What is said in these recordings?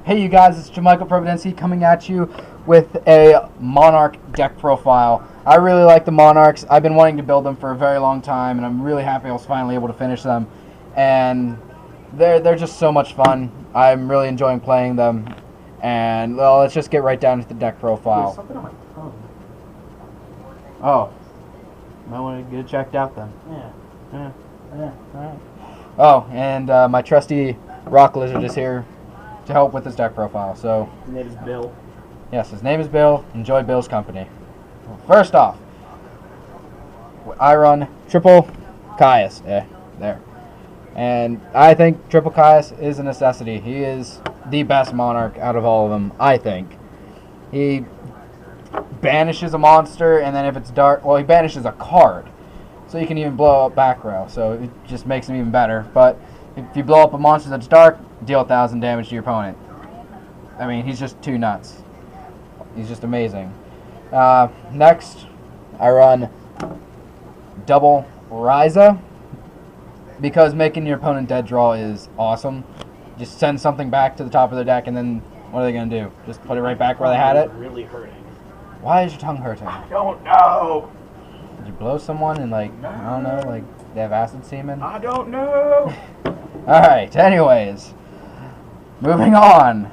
Hey you guys, it's Jamichael Providency coming at you with a Monarch deck profile. I really like the Monarchs. I've been wanting to build them for a very long time, and I'm really happy I was finally able to finish them. And they're just so much fun. I'm really enjoying playing them. And well, let's just get right down to the deck profile. There's something on my tongue. Oh, might want to get it checked out then. Yeah. All right. Oh, and my trusty rock lizard is here to help with his deck profile. So His name is Bill. yes, his name is Bill. Enjoy Bill's company. First off, I run triple Caius. There. And I think triple Caius is a necessity. He is the best Monarch out of all of them, I think. He banishes a monster, and then if it's dark, well, he banishes a card. So you can even blow up back row, so it just makes him even better. But if you blow up a monster that's dark, deal 1,000 damage to your opponent. I mean, he's just too nuts. He's just amazing. Next, I run double Ryza, because making your opponent dead draw is awesome. Just send something back to the top of their deck, and then what are they going to do? Just put it right back where they had it? Really hurting. Why is your tongue hurting? I don't know. Did you blow someone and, like, I don't know, like, they have acid semen? I don't know. Alright, anyways. Moving on.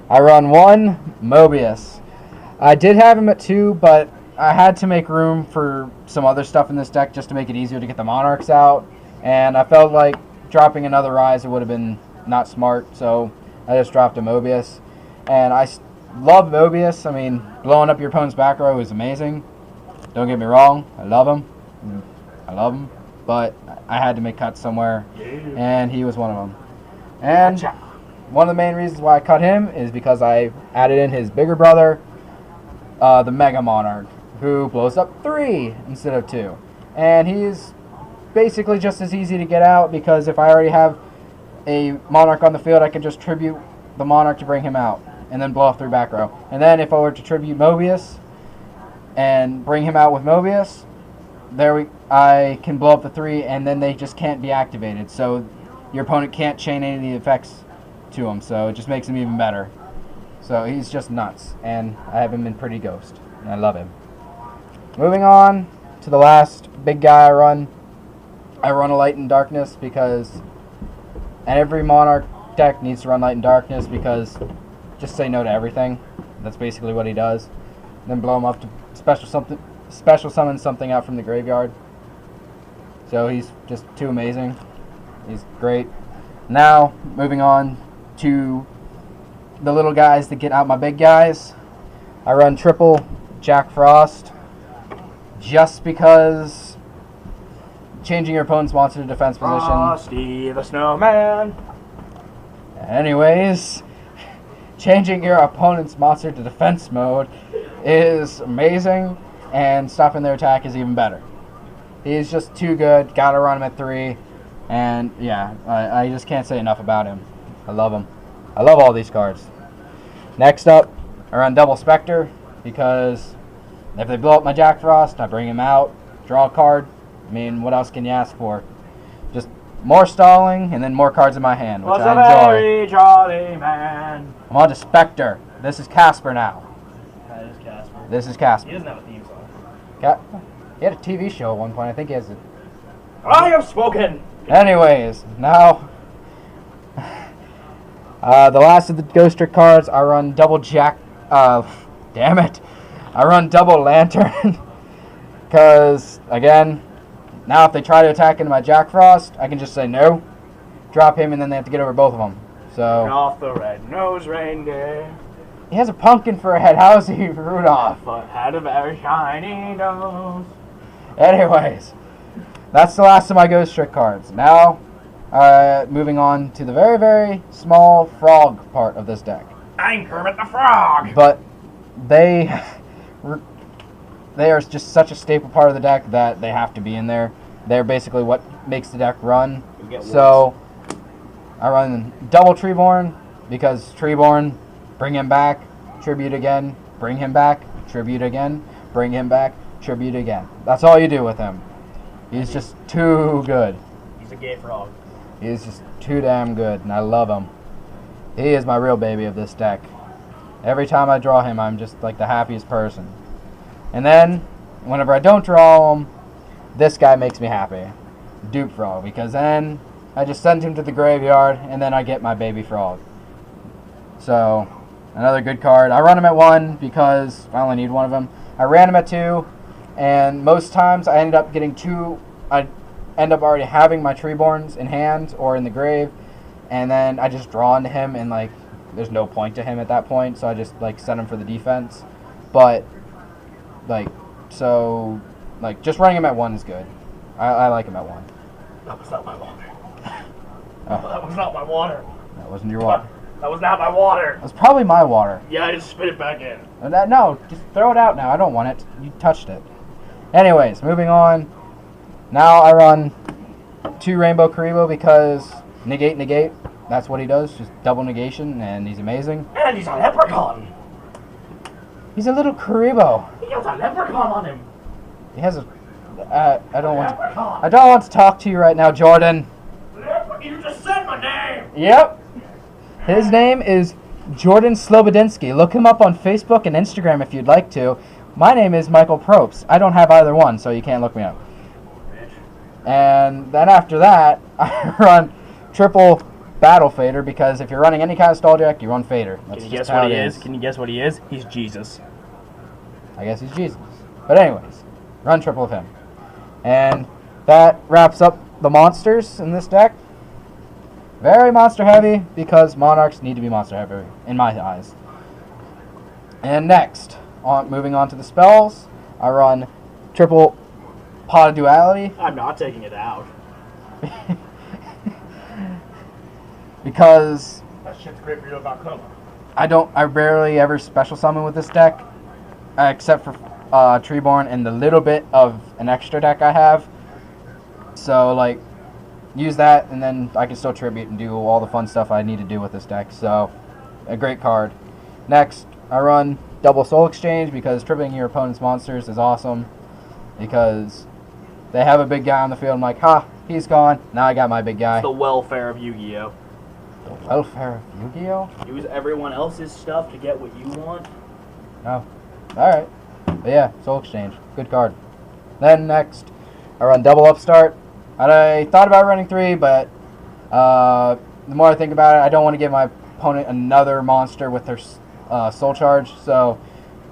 I run 1 Mobius. I did have him at 2, but I had to make room for some other stuff in this deck just to make it easier to get the Monarchs out. And I felt like dropping another Ryza would have been not smart, so I just dropped a Mobius. And I love Mobius. I mean, blowing up your opponent's back row is amazing. Don't get me wrong, I love him. But I had to make cuts somewhere, and he was one of them. And one of the main reasons why I cut him is because I added in his bigger brother, the Mega Monarch, who blows up 3 instead of 2. And he's basically just as easy to get out, because if I already have a Monarch on the field, I can just tribute the Monarch to bring him out, and then blow up 3 back row. And then if I were to tribute Mobius and bring him out with Mobius, I can blow up the 3, and then they just can't be activated. So your opponent can't chain any of the effects to him, so it just makes him even better. So he's just nuts, and I have him in Pretty Ghost, and I love him. Moving on to the last big guy I run. I run a Light and Darkness because every Monarch deck needs to run Light and Darkness, because just say no to everything. That's basically what he does. Then blow him up to special summon something out from the graveyard. So he's just too amazing. He's great. Now, moving on to the little guys that get out my big guys. I run triple Jack Frost, just because changing your opponent's monster to defense position. Frosty the Snowman. Anyways, changing your opponent's monster to defense mode is amazing, and stopping their attack is even better. He's just too good. Gotta run him at 3, and yeah, I just can't say enough about him. I love him. I love all these cards. Next up, I run double Spectre, because if they blow up my Jack Frost, I bring him out, draw a card. I mean, what else can you ask for? Just more stalling, and then more cards in my hand, which I enjoy. Very jolly man. I'm on to Spectre. This is Casper now. That is Casper. This is Casper. He doesn't have a theme song. He had a TV show at one point. I think he has it. I have spoken. Anyways, now the last of the Ghost Trick cards, I run double Jack. Damn it! I run double Lantern, because again, now if they try to attack into my Jack Frost, I can just say no, drop him, and then they have to get over both of them. So Rudolph the red-nosed reindeer. he has a pumpkin for a head. How is he Rudolph? But had a very shiny nose. Anyways, that's the last of my Ghost Trick cards. Now, moving on to the very, very small frog part of this deck. I'm Kermit the Frog. But they are just such a staple part of the deck that they have to be in there. They're basically what makes the deck run. So I run double Treeborn, because Treeborn, bring him back, tribute again, bring him back, tribute again, bring him back, tribute again. That's all you do with him. He's just too good. He's a gay frog. He's just too damn good, and I love him. He is my real baby of this deck. Every time I draw him, I'm just like the happiest person. And then, whenever I don't draw him, this guy makes me happy. Dupe Frog, because then I just send him to the graveyard, and then I get my baby frog. So, another good card. I run him at 1 because I only need one of them. I ran him at 2, and most times I ended up getting 2. I end up already having my Treeborns in hand or in the grave, and then I just draw into him, and like there's no point to him at that point, so I just like send him for the defense. But like so, like just running him at 1 is good. I like him at 1. That was not my water. Oh. That was not my water. That wasn't your water. That was not my water. That was probably my water. Yeah, I just spit it back in. No, just throw it out now. I don't want it. You touched it. Anyways, moving on. Now I run 2 Rainbow Karibo because negate. That's what he does. Just double negation, and he's amazing. And he's a leprechaun. He's a little Karibo. He has a leprechaun on him. He has a. I don't want to talk to you right now, Jordan. You just said my name. Yep. His name is Jordan Slobodinsky. Look him up on Facebook and Instagram if you'd like to. My name is Michael Probst. I don't have either one, so you can't look me up. And then after that, I run triple Battle Fader because if you're running any kind of stall deck, you run Fader. That's Can you just guess what how he it is? Can you guess what he is? He's Jesus. I guess he's Jesus. But anyways, run triple of him. And that wraps up the monsters in this deck. Very monster heavy because Monarchs need to be monster heavy in my eyes. And next, moving on to the spells, I run triple Pot of Duality. I'm not taking it out. Because That shit's great for you about Coma. I rarely ever special summon with this deck, except for Treeborn and the little bit of an extra deck I have. So like, use that and then I can still tribute and do all the fun stuff I need to do with this deck. So, a great card. Next, I run double Soul Exchange because tripping your opponent's monsters is awesome. Because they have a big guy on the field. I'm like, ha, he's gone. Now I got my big guy. It's the welfare of Yu-Gi-Oh. The welfare of Yu-Gi-Oh? Use everyone else's stuff to get what you want. Oh, alright. But yeah, Soul Exchange. Good card. Then next, I run double Upstart. I thought about running 3, but the more I think about it, I don't want to give my opponent another monster with their Soul Charge. So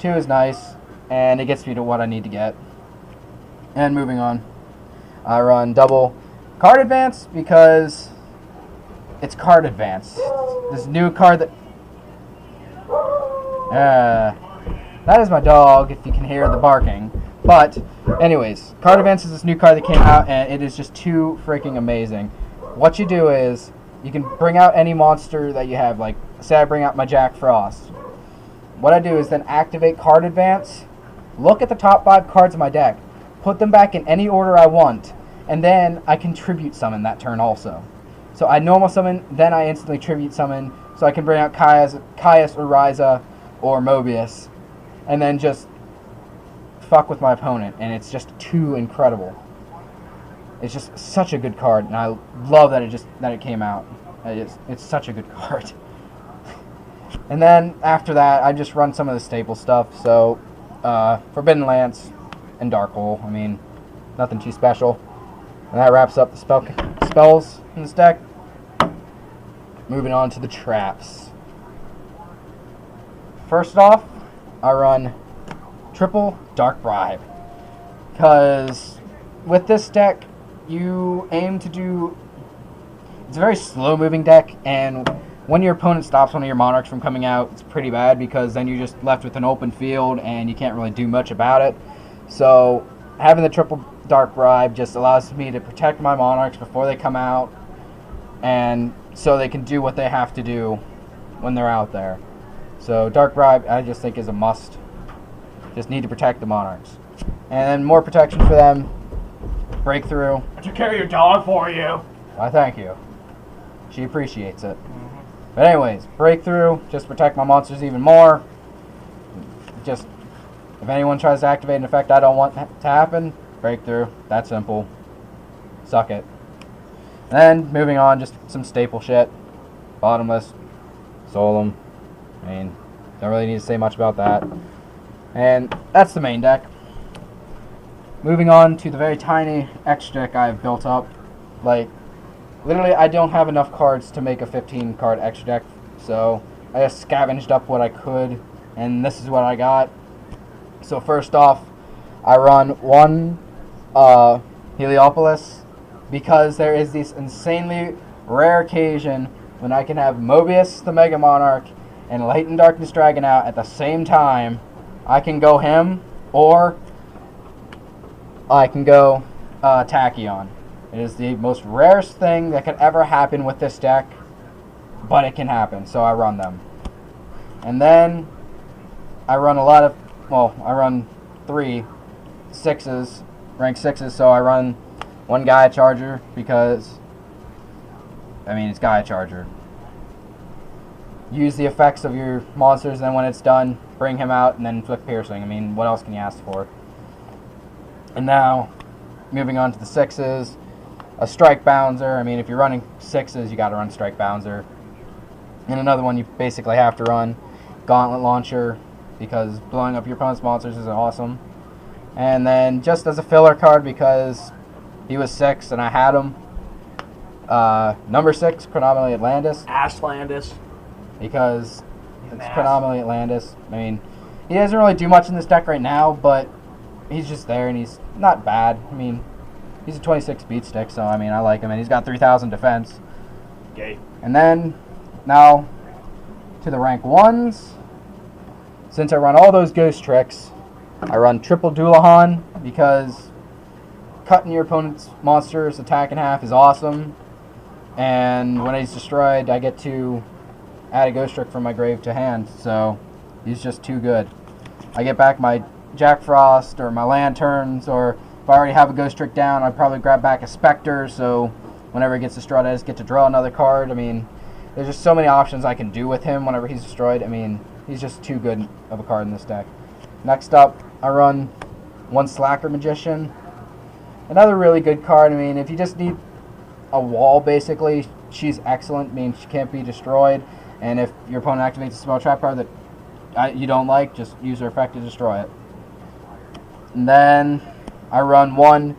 2 is nice, and it gets me to what I need to get. And moving on, I run double Card Advance because it's Card Advance. This new card that is my dog, if you can hear the barking. But, anyways, Card Advance is this new card that came out, and it is just too freaking amazing. What you do is, you can bring out any monster that you have. Like, say I bring out my Jack Frost. What I do is then activate Card Advance, look at the top 5 cards of my deck, put them back in any order I want, and then I can tribute summon that turn also. So I normal summon, then I instantly tribute summon, so I can bring out Caius or Ryza or Mobius, and then just fuck with my opponent, and it's just too incredible. It's just such a good card, and I love that it came out. It's such a good card. And then after that, I just run some of the staple stuff. So Forbidden Lance and Dark Hole. I mean, nothing too special. And that wraps up the spells in this deck. Moving on to the traps. First off, I run triple Dark Bribe, because with this deck you aim to do, it's a very slow moving deck, and when your opponent stops one of your Monarchs from coming out, it's pretty bad because then you're just left with an open field and you can't really do much about it. So having the triple Dark Bribe just allows me to protect my Monarchs before they come out, and so they can do what they have to do when they're out there. So Dark Bribe I just think is a must. Just need to protect the Monarchs. And then more protection for them. Breakthrough. I took care of your dog for you. Why, thank you. She appreciates it. But anyways, Breakthrough. Just protect my monsters even more. Just, if anyone tries to activate an effect I don't want to happen, Breakthrough. That simple. Suck it. And then, moving on, just some staple shit. Bottomless. Solum. I mean, don't really need to say much about that. And that's the main deck. Moving on to the very tiny extra deck I've built up. Like, literally, I don't have enough cards to make a 15-card extra deck, so I just scavenged up what I could, and this is what I got. So first off, I run one Heliopolis, because there is this insanely rare occasion when I can have Mobius the Mega Monarch and Light and Darkness Dragon out at the same time. I can go him, or I can go Tachyon. It is the most rarest thing that could ever happen with this deck, but it can happen, so I run them. And then I run a lot of, well, I run 3 6s, rank 6s, so I run one Gaia Charger because, I mean, it's Gaia Charger. Use the effects of your monsters, and then when it's done, bring him out and then inflict piercing. I mean, what else can you ask for? And now, moving on to the 6s, a Strike Bouncer. I mean, if you're running 6s, you gotta run Strike Bouncer. And another one you basically have to run, Gauntlet Launcher, because blowing up your opponent's monsters is awesome. And then, just as a filler card, because he was 6 and I had him, number 6, Chronominally Atlantis. Ashlandis. Because it's Chronominally Atlantis. I mean, he doesn't really do much in this deck right now, but he's just there, and he's not bad. I mean, he's a 26 beat stick, so I mean, I like him, and he's got 3,000 defense. Okay. And then, now, to the rank 1s. Since I run all those ghost tricks, I run triple Doulahan, because cutting your opponent's monster's attack in half is awesome. And when he's destroyed, I get to add a ghost trick from my grave to hand, so he's just too good. I get back my Jack Frost or my Lanterns, or if I already have a ghost trick down, I'd probably grab back a Spectre, so whenever it gets destroyed, I just get to draw another card. I mean, there's just so many options I can do with him whenever he's destroyed. I mean, he's just too good of a card in this deck. Next up, I run one Slacker Magician. Another really good card. I mean, if you just need a wall, basically, she's excellent. I mean, she can't be destroyed. And if your opponent activates a spell trap card that you don't like, just use her effect to destroy it. And then I run one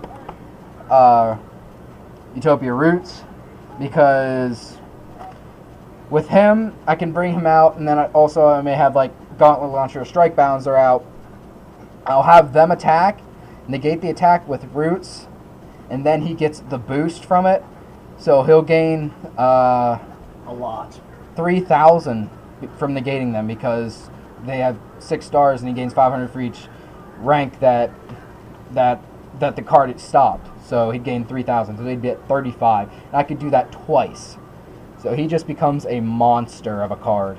Utopia Roots, because with him, I can bring him out, and then I may have like Gauntlet Launcher or Strike Bouncer out. I'll have them attack, negate the attack with Roots, and then he gets the boost from it. So he'll gain a lot. 3,000 from negating them, because they have 6 stars and he gains 500 for each rank that the card stopped. So he'd gain 3,000, so they'd be at 35. And I could do that twice. So he just becomes a monster of a card.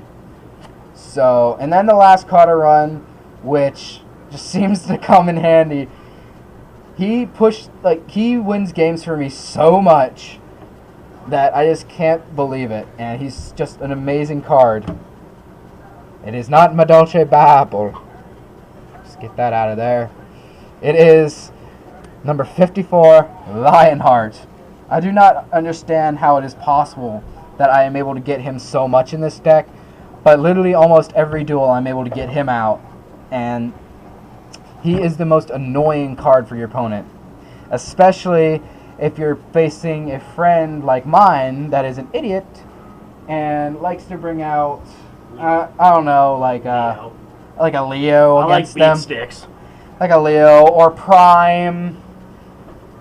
So, and then the last card I run, which just seems to come in handy. He wins games for me so much that I just can't believe it, and he's just an amazing card. It is not Madolce Babel. Just get that out of there. It is number 54, Lionheart. I do not understand how it is possible that I am able to get him so much in this deck, but literally almost every duel I'm able to get him out, and he is the most annoying card for your opponent, especially if you're facing a friend like mine that is an idiot and likes to bring out, I don't know, like a Leo against them. I like beat sticks. Like a Leo or Prime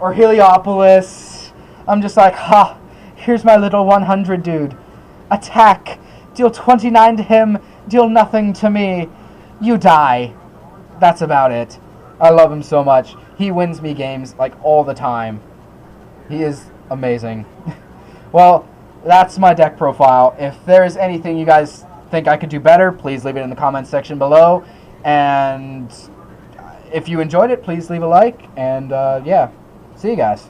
or Heliopolis. I'm just like, ha, here's my little 100 dude. Attack. Deal 29 to him. Deal nothing to me. You die. That's about it. I love him so much. He wins me games like all the time. He is amazing. Well, that's my deck profile. If there is anything you guys think I could do better, please leave it in the comments section below. And if you enjoyed it, please leave a like. And yeah, see you guys.